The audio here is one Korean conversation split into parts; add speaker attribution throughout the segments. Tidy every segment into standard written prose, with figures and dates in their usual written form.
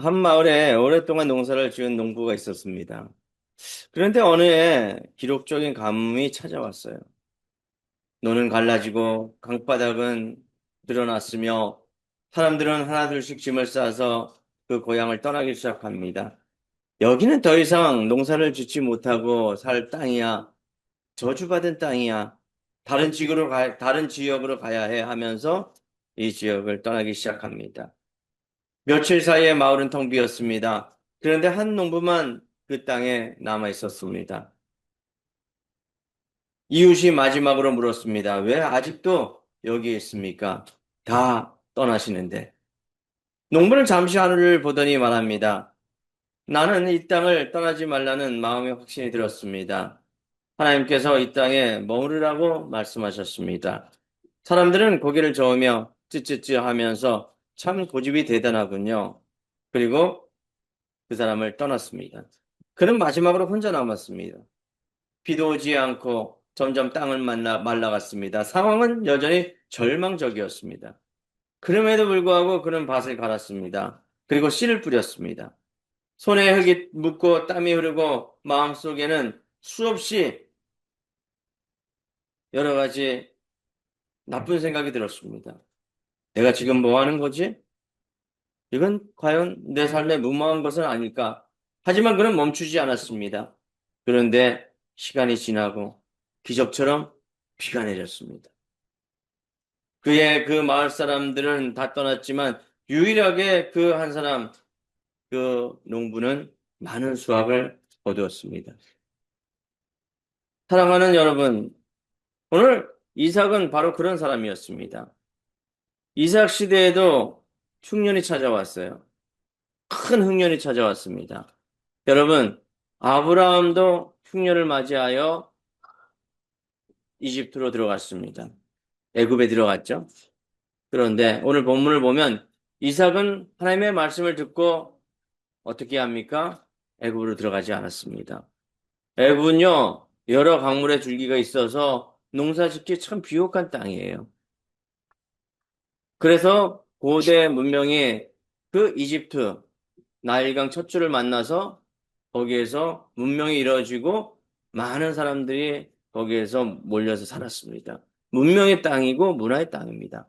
Speaker 1: 한 마을에 오랫동안 농사를 지은 농부가 있었습니다. 그런데 어느 해 기록적인 가뭄이 찾아왔어요. 노는 갈라지고 강바닥은 드러났으며 사람들은 하나둘씩 짐을 싸서 그 고향을 떠나기 시작합니다. 여기는 더 이상 농사를 짓지 못하고 살 땅이야. 저주받은 땅이야. 다른 지역으로 가야 해 하면서 이 지역을 떠나기 시작합니다. 며칠 사이에 마을은 텅 비었습니다. 그런데 한 농부만 그 땅에 남아 있었습니다. 이웃이 마지막으로 물었습니다. 왜 아직도 여기 있습니까? 다 떠나시는데. 농부는 잠시 하늘을 보더니 말합니다. 나는 이 땅을 떠나지 말라는 마음의 확신이 들었습니다. 하나님께서 이 땅에 머무르라고 말씀하셨습니다. 사람들은 고개를 저으며 찌찌찌 하면서 참 고집이 대단하군요. 그리고 그 사람을 떠났습니다. 그는 마지막으로 혼자 남았습니다. 비도 오지 않고 점점 땅을 말라갔습니다. 상황은 여전히 절망적이었습니다. 그럼에도 불구하고 그는 밭을 갈았습니다. 그리고 씨를 뿌렸습니다. 손에 흙이 묻고 땀이 흐르고 마음속에는 수없이 여러 가지 나쁜 생각이 들었습니다. 내가 지금 뭐 하는 거지? 이건 과연 내 삶에 무모한 것은 아닐까? 하지만 그는 멈추지 않았습니다. 그런데 시간이 지나고 기적처럼 비가 내렸습니다. 그의 그 마을 사람들은 다 떠났지만 유일하게 그 한 사람, 그 농부는 많은 수확을 거두었습니다. 사랑하는 여러분, 오늘 이삭은 바로 그런 사람이었습니다. 이삭 시대에도 흉년이 찾아왔어요. 큰 흉년이 찾아왔습니다. 여러분, 아브라함도 흉년을 맞이하여 이집트로 들어갔습니다. 애굽에 들어갔죠. 그런데 오늘 본문을 보면 이삭은 하나님의 말씀을 듣고 어떻게 합니까? 애굽으로 들어가지 않았습니다. 애굽은요, 여러 강물의 줄기가 있어서 농사짓기 참 비옥한 땅이에요. 그래서 고대 문명이 그 이집트, 나일강 첫 줄을 만나서 거기에서 문명이 이루어지고 많은 사람들이 거기에서 몰려서 살았습니다. 문명의 땅이고 문화의 땅입니다.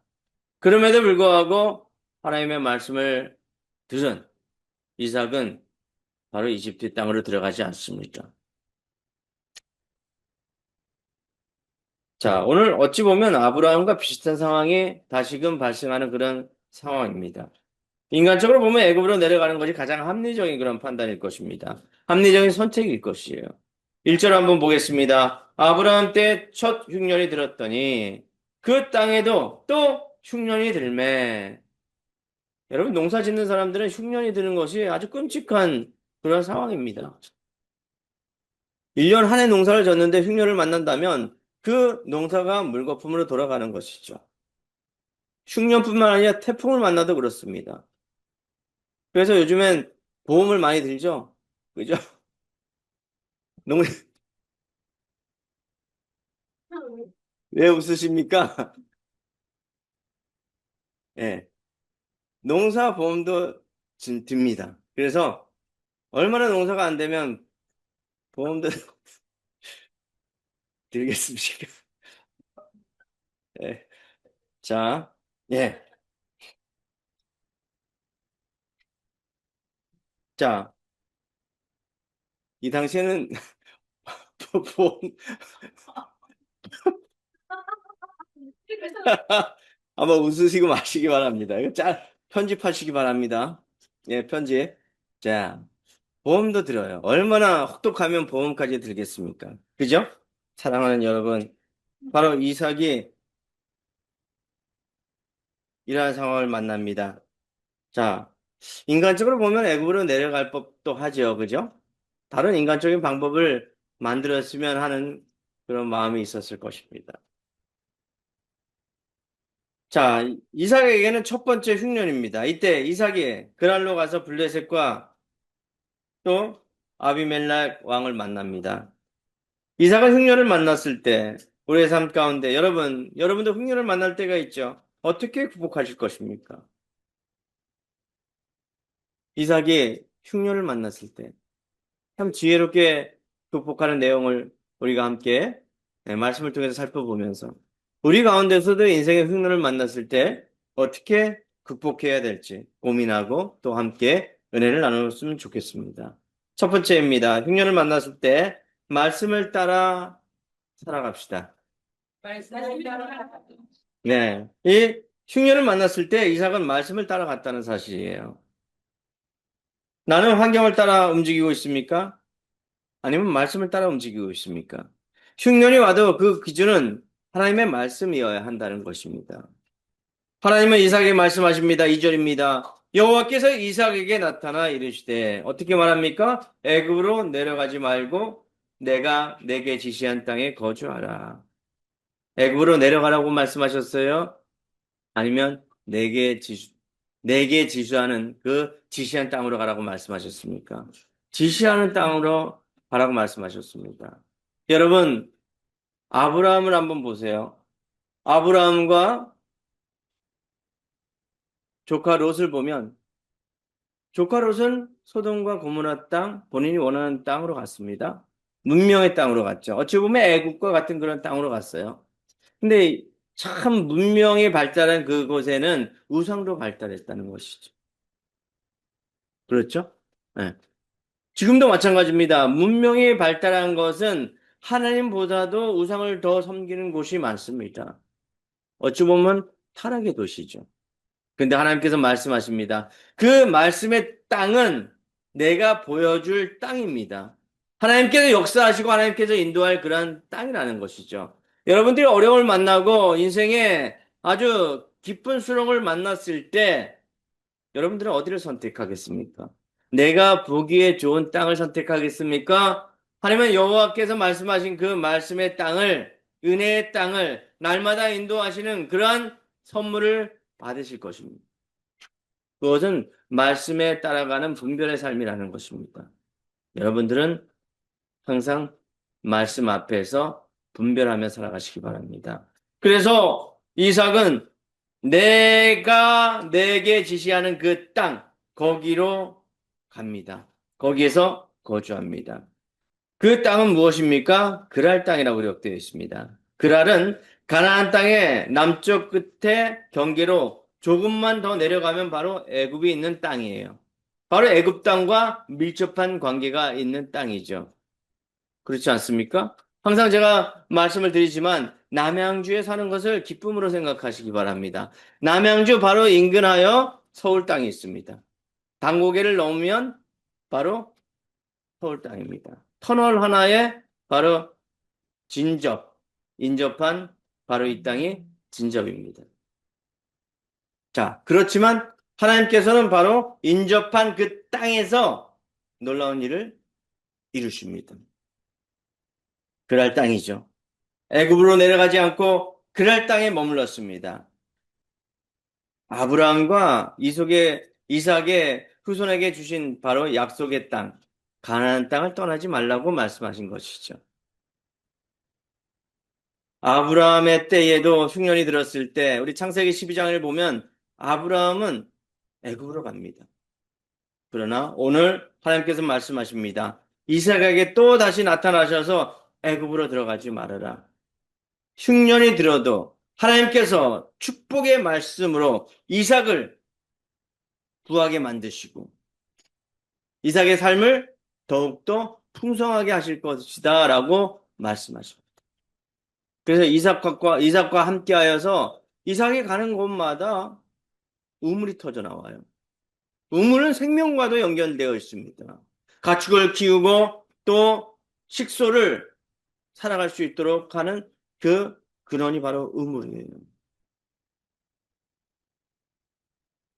Speaker 1: 그럼에도 불구하고 하나님의 말씀을 들은 이삭은 바로 이집트 땅으로 들어가지 않습니다. 자, 오늘 어찌 보면 아브라함과 비슷한 상황이 다시금 발생하는 그런 상황입니다. 인간적으로 보면 애굽으로 내려가는 것이 가장 합리적인 그런 판단일 것입니다. 합리적인 선택일 것이에요. 1절 한번 보겠습니다. 아브라함 때 첫 흉년이 들었더니 그 땅에도 또 흉년이 들매. 여러분 농사 짓는 사람들은 흉년이 드는 것이 아주 끔찍한 그런 상황입니다. 1년 한 해 농사를 졌는데 흉년을 만난다면 그 농사가 물거품으로 돌아가는 것이죠. 흉년뿐만 아니라 태풍을 만나도 그렇습니다. 그래서 요즘엔 보험을 많이 들죠? 그죠? 농, 왜 웃으십니까? 예. 농사 보험도 듭니다. 그래서 얼마나 농사가 안 되면 보험도 들겠습니까? 예. 자, 예. 자, 이 당시에는 보험, 한번 웃으시고 마시기 바랍니다. 이거 편집하시기 바랍니다. 예, 편집. 자, 보험도 들어요. 얼마나 혹독하면 보험까지 들겠습니까? 그죠? 사랑하는 여러분, 바로 이삭이 이러한 상황을 만납니다. 자, 인간적으로 보면 애굽으로 내려갈 법도 하죠. 그죠? 다른 인간적인 방법을 만들었으면 하는 그런 마음이 있었을 것입니다. 자, 이삭에게는 첫 번째 흉년입니다. 이때 이삭이 그랄로 가서 블레셋과 또 아비멜렉 왕을 만납니다. 이삭은 흉년을 만났을 때 우리의 삶 가운데 여러분도 흉년을 만날 때가 있죠. 어떻게 극복하실 것입니까? 이삭이 흉년을 만났을 때 참 지혜롭게 극복하는 내용을 우리가 함께 말씀을 통해서 살펴보면서 우리 가운데서도 인생의 흉년을 만났을 때 어떻게 극복해야 될지 고민하고 또 함께 은혜를 나누었으면 좋겠습니다. 첫 번째입니다. 흉년을 만났을 때 말씀을 따라 살아갑시다. 네. 이 흉년을 만났을 때 이삭은 말씀을 따라갔다는 사실이에요. 나는 환경을 따라 움직이고 있습니까? 아니면 말씀을 따라 움직이고 있습니까? 흉년이 와도 그 기준은 하나님의 말씀이어야 한다는 것입니다. 하나님은 이삭에게 말씀하십니다. 2절입니다. 여호와께서 이삭에게 나타나 이르시되 어떻게 말합니까? 애굽으로 내려가지 말고 내가 내게 지시한 땅에 거주하라. 애굽으로 내려가라고 말씀하셨어요? 아니면 내게 지시하는 그 지시한 땅으로 가라고 말씀하셨습니까? 지시하는 땅으로 가라고 말씀하셨습니다. 여러분, 아브라함을 한번 보세요. 아브라함과 조카 롯을 보면 조카 롯은 소돔과 고모라 땅, 본인이 원하는 땅으로 갔습니다. 문명의 땅으로 갔죠. 어찌 보면 애국과 같은 그런 땅으로 갔어요. 근데 참 문명이 발달한 그곳에는 우상도 발달했다는 것이죠. 그렇죠? 네. 지금도 마찬가지입니다. 문명이 발달한 것은 하나님보다도 우상을 더 섬기는 곳이 많습니다. 어찌 보면 타락의 도시죠. 근데 하나님께서 말씀하십니다. 그 말씀의 땅은 내가 보여줄 땅입니다. 하나님께서 역사하시고 하나님께서 인도할 그러한 땅이라는 것이죠. 여러분들이 어려움을 만나고 인생에 아주 깊은 수렁을 만났을 때 여러분들은 어디를 선택하겠습니까? 내가 보기에 좋은 땅을 선택하겠습니까? 아니면 여호와께서 말씀하신 그 말씀의 땅을, 은혜의 땅을 날마다 인도하시는 그러한 선물을 받으실 것입니다. 그것은 말씀에 따라가는 분별의 삶이라는 것입니다. 여러분들은 항상 말씀 앞에서 분별하며 살아가시기 바랍니다. 그래서 이삭은 내가 내게 지시하는 그 땅, 거기로 갑니다. 거기에서 거주합니다. 그 땅은 무엇입니까? 그랄 땅이라고 기록되어 있습니다. 그랄은 가나안 땅의 남쪽 끝에 경계로 조금만 더 내려가면 바로 애굽이 있는 땅이에요. 바로 애굽 땅과 밀접한 관계가 있는 땅이죠. 그렇지 않습니까? 항상 제가 말씀을 드리지만 남양주에 사는 것을 기쁨으로 생각하시기 바랍니다. 남양주 바로 인근하여 서울 땅이 있습니다. 당고개를 넘으면 바로 서울 땅입니다. 터널 하나에 바로 인접한 바로 이 땅이 진접입니다. 자, 그렇지만 하나님께서는 바로 인접한 그 땅에서 놀라운 일을 이루십니다. 그랄 땅이죠. 애굽으로 내려가지 않고 그랄 땅에 머물렀습니다. 아브라함과 이삭의 후손에게 주신 바로 약속의 땅, 가나안 땅을 떠나지 말라고 말씀하신 것이죠. 아브라함의 때에도 흉년이 들었을 때 우리 창세기 12장을 보면 아브라함은 애굽으로 갑니다. 그러나 오늘 하나님께서 말씀하십니다. 이삭에게 또 다시 나타나셔서 애굽으로 들어가지 말아라. 흉년이 들어도 하나님께서 축복의 말씀으로 이삭을 구하게 만드시고 이삭의 삶을 더욱더 풍성하게 하실 것이다 라고 말씀하십니다. 그래서 이삭과 함께하여서 이삭이 가는 곳마다 우물이 터져 나와요. 우물은 생명과도 연결되어 있습니다. 가축을 키우고 또 식소를 살아갈 수 있도록 하는 그 근원이 바로 우물이에요.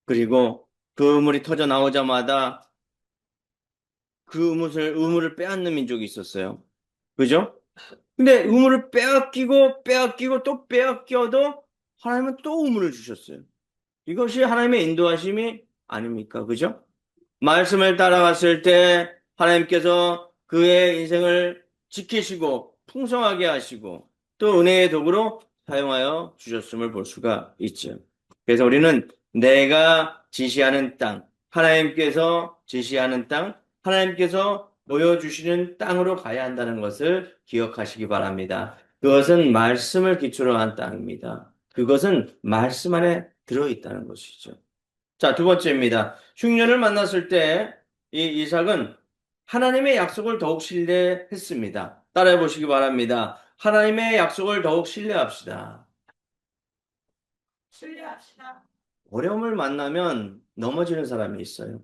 Speaker 1: 그리고 그 우물이 터져 나오자마자 그 우물을 빼앗는 민족이 있었어요. 그죠? 근데 우물을 빼앗기고 또 빼앗겨도 하나님은 또 우물을 주셨어요. 이것이 하나님의 인도하심이 아닙니까? 그죠? 말씀을 따라갔을 때 하나님께서 그의 인생을 지키시고 풍성하게 하시고 또 은혜의 도구로 사용하여 주셨음을 볼 수가 있죠. 그래서 우리는 내가 지시하는 땅, 하나님께서 제시하는 땅, 하나님께서 보여주시는 땅으로 가야 한다는 것을 기억하시기 바랍니다. 그것은 말씀을 기초로 한 땅입니다. 그것은 말씀 안에 들어있다는 것이죠. 자, 두 번째입니다. 흉년을 만났을 때 이 이삭은 하나님의 약속을 더욱 신뢰했습니다. 따라해 보시기 바랍니다. 하나님의 약속을 더욱 신뢰합시다. 신뢰합시다. 어려움을 만나면 넘어지는 사람이 있어요.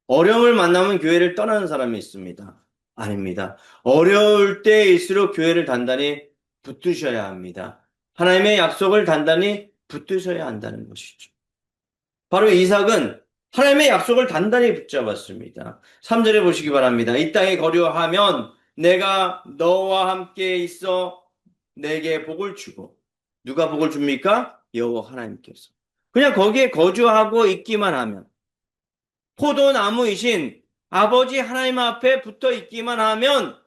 Speaker 1: 어려움을 만나면 교회를 떠나는 사람이 있습니다. 아닙니다. 어려울 때일수록 교회를 단단히 붙드셔야 합니다. 하나님의 약속을 단단히 붙드셔야 한다는 것이죠. 바로 이삭은 하나님의 약속을 단단히 붙잡았습니다. 3절에 보시기 바랍니다. 이 땅에 거류하면 내가 너와 함께 있어 내게 복을 주고. 누가 복을 줍니까? 여호와 하나님께서. 그냥 거기에 거주하고 있기만 하면, 포도나무이신 아버지 하나님 앞에 붙어 있기만 하면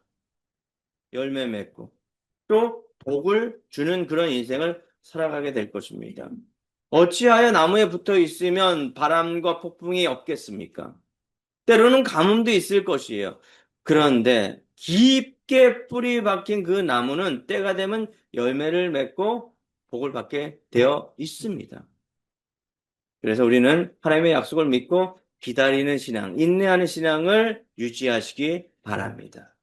Speaker 1: 열매 맺고 또 복을 주는 그런 인생을 살아가게 될 것입니다. 어찌하여 나무에 붙어 있으면 바람과 폭풍이 없겠습니까? 때로는 가뭄도 있을 것이에요. 그런데 깊게 뿌리 박힌 그 나무는 때가 되면 열매를 맺고 복을 받게 되어 있습니다. 그래서 우리는 하나님의 약속을 믿고 기다리는 신앙, 인내하는 신앙을 유지하시기 바랍니다.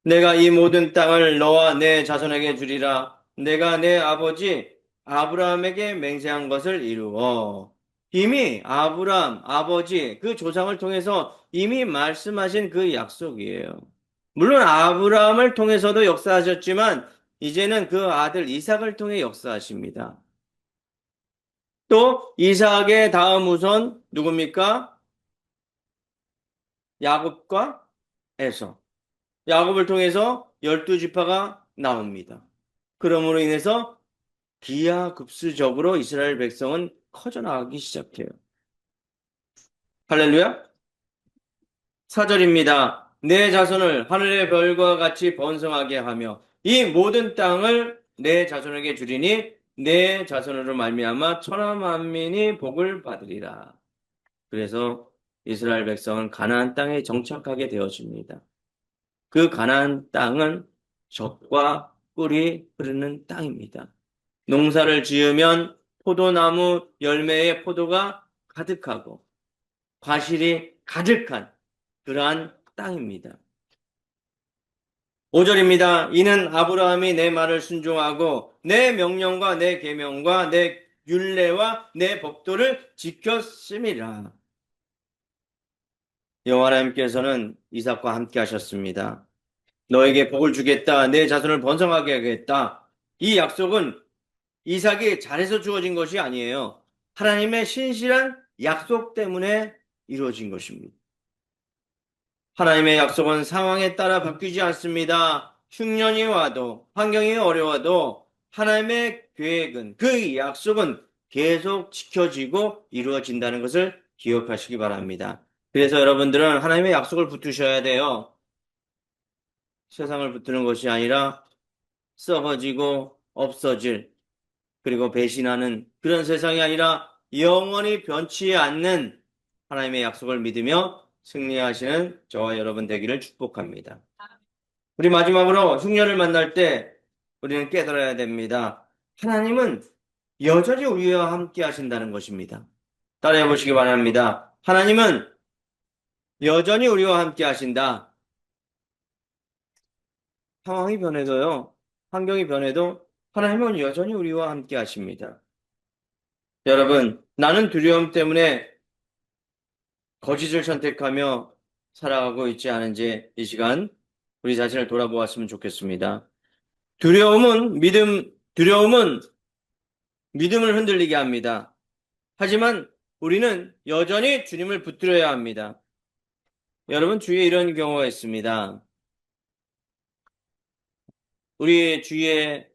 Speaker 1: 내가 이 모든 땅을 너와 내 자손에게 주리라. 내가 내 아버지 아브라함에게 맹세한 것을 이루어. 이미 아브라함 아버지 그 조상을 통해서 이미 말씀하신 그 약속이에요. 물론 아브라함을 통해서도 역사하셨지만 이제는 그 아들 이삭을 통해 역사하십니다. 또 이삭의 다음 우선 누굽니까? 야곱과 에서. 야곱을 통해서 12지파가 나옵니다. 그러므로 인해서 기하급수적으로 이스라엘 백성은 커져나가기 시작해요. 할렐루야. 4절입니다. 내 자손을 하늘의 별과 같이 번성하게 하며 이 모든 땅을 내 자손에게 주리니 내 자손으로 말미암아 천하 만민이 복을 받으리라. 그래서 이스라엘 백성은 가나안 땅에 정착하게 되어집니다. 그 가나안 땅은 젖과 꿀이 흐르는 땅입니다. 농사를 지으면 포도나무 열매에 포도가 가득하고 과실이 가득한 그러한 땅입니다. 5절입니다. 이는 아브라함이 내 말을 순종하고 내 명령과 내 계명과 내 율례와 내 법도를 지켰음이라. 여호와 하나님께서는 이삭과 함께 하셨습니다. 너에게 복을 주겠다. 내 자손을 번성하게 하겠다. 이 약속은 이삭이 잘해서 주어진 것이 아니에요. 하나님의 신실한 약속 때문에 이루어진 것입니다. 하나님의 약속은 상황에 따라 바뀌지 않습니다. 흉년이 와도 환경이 어려워도 하나님의 계획은 그 약속은 계속 지켜지고 이루어진다는 것을 기억하시기 바랍니다. 그래서 여러분들은 하나님의 약속을 붙드셔야 돼요. 세상을 붙드는 것이 아니라 썩어지고 없어질 그리고 배신하는 그런 세상이 아니라 영원히 변치 않는 하나님의 약속을 믿으며 승리하시는 저와 여러분 되기를 축복합니다. 우리 마지막으로 흉년을 만날 때 우리는 깨달아야 됩니다. 하나님은 여전히 우리와 함께 하신다는 것입니다. 따라해 보시기 바랍니다. 하나님은 여전히 우리와 함께 하신다. 상황이 변해도요, 환경이 변해도 하나님은 여전히 우리와 함께 하십니다. 여러분, 나는 두려움 때문에 거짓을 선택하며 살아가고 있지 않은지 이 시간 우리 자신을 돌아보았으면 좋겠습니다. 두려움은 믿음을 흔들리게 합니다. 하지만 우리는 여전히 주님을 붙들어야 합니다. 여러분, 주위에 이런 경우가 있습니다. 우리 주위에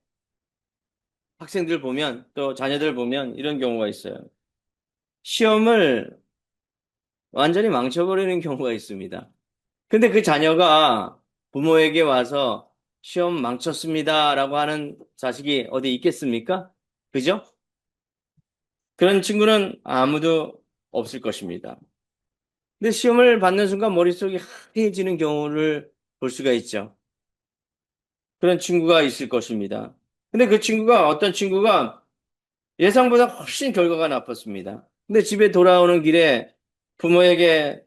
Speaker 1: 학생들 보면 또 자녀들 보면 이런 경우가 있어요. 시험을 완전히 망쳐버리는 경우가 있습니다. 근데 그 자녀가 부모에게 와서 시험 망쳤습니다 라고 하는 자식이 어디 있겠습니까? 그죠? 그런 친구는 아무도 없을 것입니다. 근데 시험을 받는 순간 머릿속이 하얘지는 경우를 볼 수가 있죠. 그런 친구가 있을 것입니다. 근데 그 친구가 어떤 친구가 예상보다 훨씬 결과가 나빴습니다. 근데 집에 돌아오는 길에 부모에게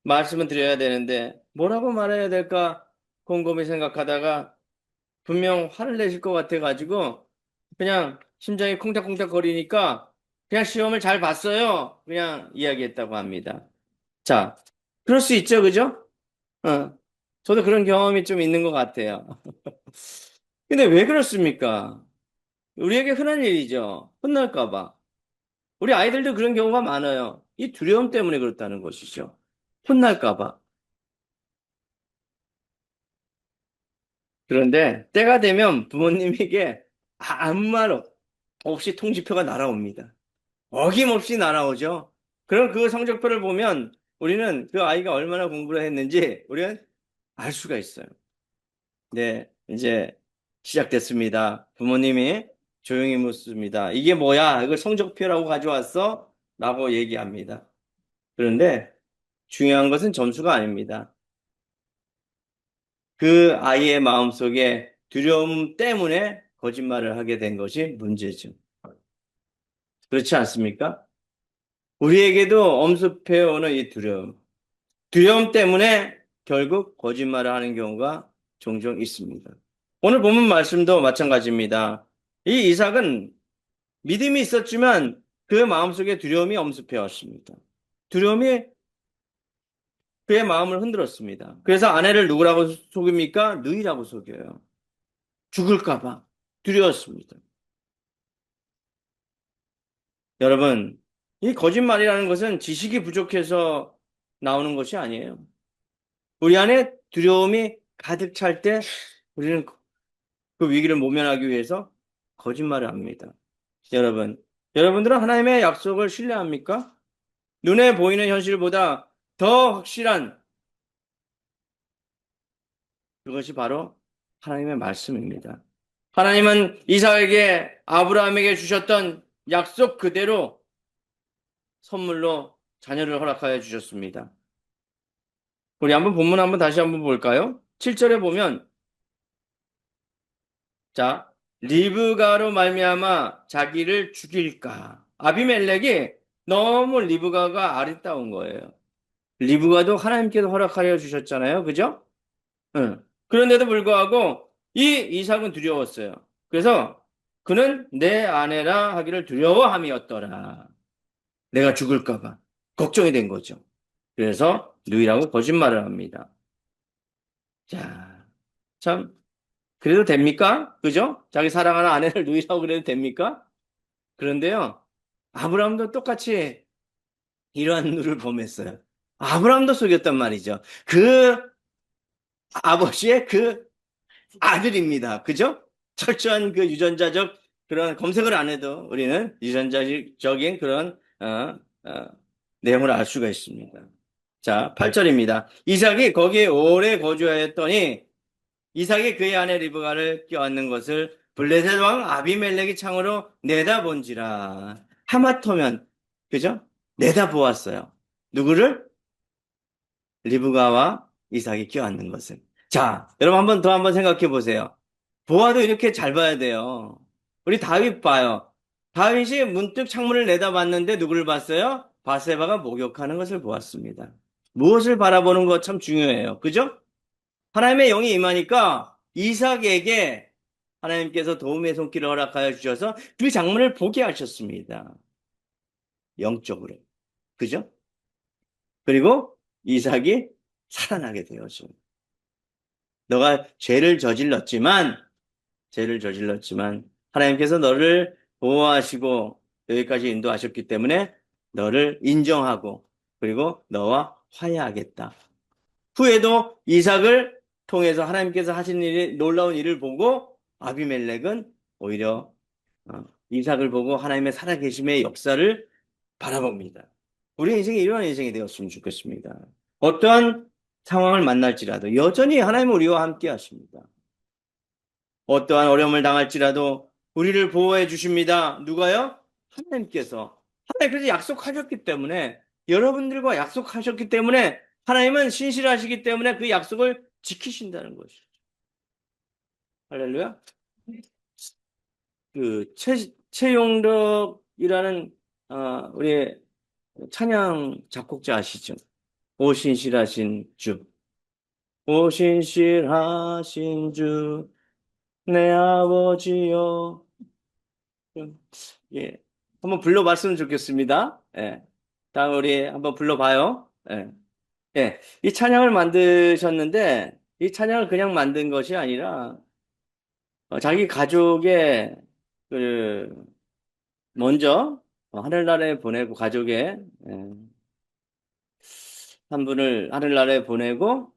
Speaker 1: 말씀을 드려야 되는데 뭐라고 말해야 될까 곰곰이 생각하다가 분명 화를 내실 것 같아가지고 그냥 심장이 콩닥콩닥 거리니까 그냥 시험을 잘 봤어요. 그냥 이야기했다고 합니다. 자, 그럴 수 있죠, 그죠? 어, 저도 그런 경험이 좀 있는 것 같아요. 근데 왜 그렇습니까? 우리에게 흔한 일이죠. 혼날까 봐. 우리 아이들도 그런 경우가 많아요. 이 두려움 때문에 그렇다는 것이죠. 혼날까 봐. 그런데 때가 되면 부모님에게 아무 말 없이 통지표가 날아옵니다. 어김없이 날아오죠. 그럼 그 성적표를 보면 우리는 그 아이가 얼마나 공부를 했는지 우리는 알 수가 있어요. 네, 이제 시작됐습니다. 부모님이 조용히 묻습니다. 이게 뭐야? 이걸 성적표라고 가져왔어? 라고 얘기합니다. 그런데 중요한 것은 점수가 아닙니다. 그 아이의 마음속에 두려움 때문에 거짓말을 하게 된 것이 문제죠. 그렇지 않습니까? 우리에게도 엄습해 오는 이 두려움. 두려움 때문에 결국 거짓말을 하는 경우가 종종 있습니다. 오늘 본문 말씀도 마찬가지입니다. 이 이삭은 믿음이 있었지만 그 마음속에 두려움이 엄습해 왔습니다. 두려움이 그의 마음을 흔들었습니다. 그래서 아내를 누구라고 속입니까? 누이라고 속여요. 죽을까봐 두려웠습니다. 여러분, 이 거짓말이라는 것은 지식이 부족해서 나오는 것이 아니에요. 우리 안에 두려움이 가득 찰 때 우리는 그 위기를 모면하기 위해서 거짓말을 합니다. 여러분, 여러분들은 하나님의 약속을 신뢰합니까? 눈에 보이는 현실보다 더 확실한 그것이 바로 하나님의 말씀입니다. 하나님은 이삭에게 아브라함에게 주셨던 약속 그대로 선물로 자녀를 허락하여 주셨습니다. 우리 한번 본문 한번 다시 한번 볼까요? 7절에 보면 자, 리브가로 말미암아 자기를 죽일까? 아비멜렉이 너무 리브가가 아리따운 거예요. 리브가도 하나님께서 허락하여 주셨잖아요. 그죠? 응. 그런데도 불구하고 이 이삭은 두려웠어요. 그래서 그는 내 아내라 하기를 두려워함이었더라. 내가 죽을까 봐 걱정이 된 거죠. 그래서 누이라고 거짓말을 합니다. 자, 참 그래도 됩니까? 그죠? 자기 사랑하는 아내를 누이라고 그래도 됩니까? 그런데요, 아브라함도 똑같이 이러한 누를 범했어요. 아브라함도 속였단 말이죠. 그 아버지의 그 아들입니다. 그죠? 철저한 그 유전자적 그런 검색을 안 해도 우리는 유전자적인 그런 어, 내용을 알 수가 있습니다. 자, 8절입니다. 이삭이 거기에 오래 거주하였더니 이삭이 그의 아내 리브가를 껴안는 것을 블레셋 왕 아비멜렉이 창으로 내다본지라. 하마터면 그죠? 내다보았어요. 누구를? 리브가와 이삭이 껴안는 것을. 자, 여러분 한번 생각해 보세요. 보아도 이렇게 잘 봐야 돼요. 우리 다윗 봐요. 다윗이 문득 창문을 내다봤는데 누구를 봤어요? 바세바가 목욕하는 것을 보았습니다. 무엇을 바라보는 것 참 중요해요. 그죠? 하나님의 영이 임하니까 이삭에게 하나님께서 도움의 손길을 허락하여 주셔서 그 장면을 보게 하셨습니다. 영적으로. 그죠? 그리고 이삭이 살아나게 되었죠. 너가 죄를 저질렀지만 하나님께서 너를 보호하시고 여기까지 인도하셨기 때문에 너를 인정하고 그리고 너와 화해하겠다. 후에도 이삭을 통해서 하나님께서 하신 일이 놀라운 일을 보고 아비멜렉은 오히려 이삭을 보고 하나님의 살아계심의 역사를 바라봅니다. 우리 인생이 이러한 인생이 되었으면 좋겠습니다. 어떠한 상황을 만날지라도 여전히 하나님은 우리와 함께 하십니다. 어떠한 어려움을 당할지라도 우리를 보호해 주십니다. 누가요? 하나님께서. 하나님께서 약속하셨기 때문에 여러분들과 약속하셨기 때문에 하나님은 신실하시기 때문에 그 약속을 지키신다는 것이죠. 할렐루야. 그 최용덕이라는 우리 찬양 작곡자 아시죠? 오 신실하신 주, 오 신실하신 주, 내 아버지여. 예, 한번 불러봤으면 좋겠습니다. 예, 다음 우리 한번 불러봐요. 예, 예, 이 찬양을 만드셨는데 이 찬양을 그냥 만든 것이 아니라 자기 가족의 그 먼저 하늘나라에 보내고 가족의 한 분을 하늘나라에 보내고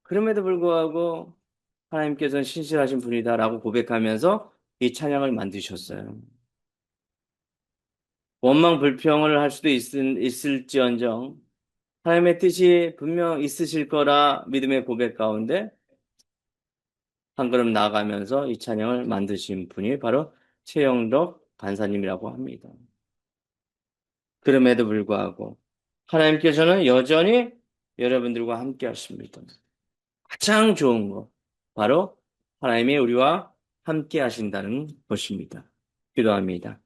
Speaker 1: 그럼에도 불구하고 하나님께서는 신실하신 분이다라고 고백하면서 이 찬양을 만드셨어요. 원망 불평을 할 수도 있을지언정 하나님의 뜻이 분명 있으실 거라 믿음의 고백 가운데 한 걸음 나아가면서 이 찬양을 만드신 분이 바로 최영덕 간사님이라고 합니다. 그럼에도 불구하고 하나님께서는 여전히 여러분들과 함께 하십니다. 가장 좋은 것, 바로 하나님이 우리와 함께 하신다는 것입니다. 기도합니다.